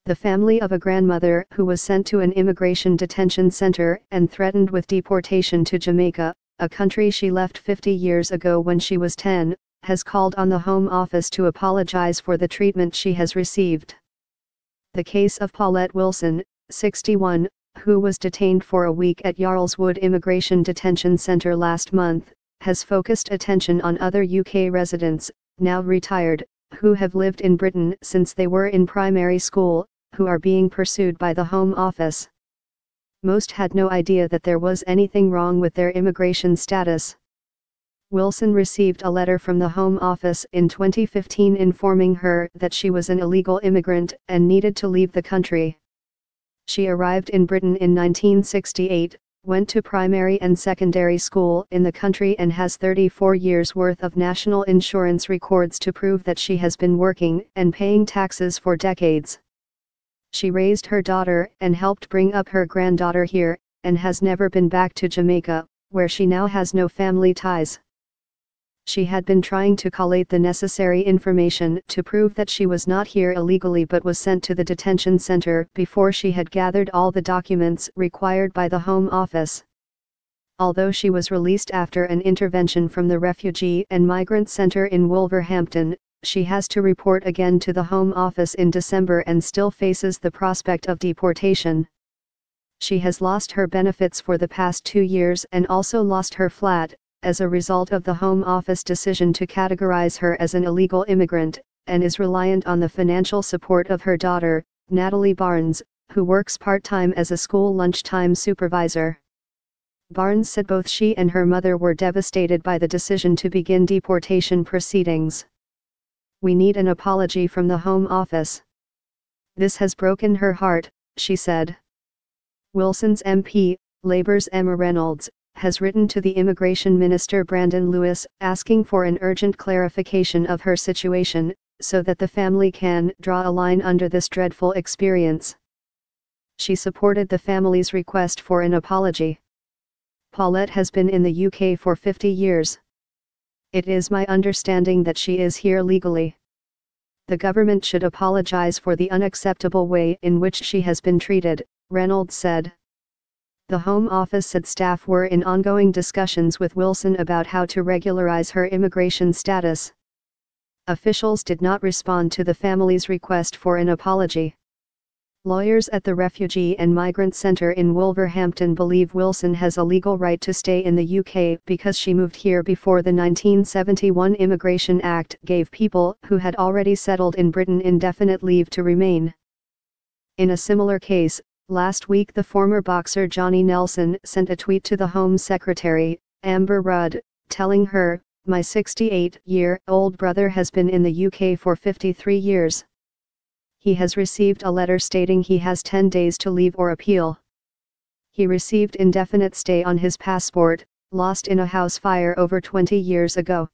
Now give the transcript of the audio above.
The family of a grandmother who was sent to an immigration detention center and threatened with deportation to Jamaica, a country she left 50 years ago when she was 10, has called on the Home Office to apologize for the treatment she has received. The case of Paulette Wilson, 61, who was detained for a week at Yarlswood Immigration Detention Centre last month, has focused attention on other UK residents, now retired, who have lived in Britain since they were in primary school, who are being pursued by the Home Office. Most had no idea that there was anything wrong with their immigration status. Wilson received a letter from the Home Office in 2015 informing her that she was an illegal immigrant and needed to leave the country. She arrived in Britain in 1968, went to primary and secondary school in the country and has 34 years' worth of national insurance records to prove that she has been working and paying taxes for decades. She raised her daughter and helped bring up her granddaughter here, and has never been back to Jamaica, where she now has no family ties. She had been trying to collate the necessary information to prove that she was not here illegally but was sent to the detention center before she had gathered all the documents required by the Home Office. Although she was released after an intervention from the Refugee and Migrant Center in Wolverhampton, she has to report again to the Home Office in December and still faces the prospect of deportation. She has lost her benefits for the past 2 years and also lost her flat, as a result of the Home Office decision to categorize her as an illegal immigrant, and is reliant on the financial support of her daughter, Natalie Barnes, who works part-time as a school lunchtime supervisor. Barnes said both she and her mother were devastated by the decision to begin deportation proceedings. "We need an apology from the Home Office. This has broken her heart," she said. Wilson's MP, Labour's Emma Reynolds, has written to the Immigration Minister Brandon Lewis asking for an urgent clarification of her situation, so that the family can draw a line under this dreadful experience. She supported the family's request for an apology. "Paulette has been in the UK for 50 years. It is my understanding that she is here legally. The government should apologise for the unacceptable way in which she has been treated," Reynolds said. The Home Office said staff were in ongoing discussions with Wilson about how to regularize her immigration status. Officials did not respond to the family's request for an apology. Lawyers at the Refugee and Migrant Center in Wolverhampton believe Wilson has a legal right to stay in the UK because she moved here before the 1971 Immigration Act gave people who had already settled in Britain indefinite leave to remain. In a similar case, last week the former boxer Johnny Nelson sent a tweet to the Home Secretary, Amber Rudd, telling her, "My 68-year-old brother has been in the UK for 53 years. He has received a letter stating he has 10 days to leave or appeal. He received indefinite stay on his passport, lost in a house fire over 20 years ago.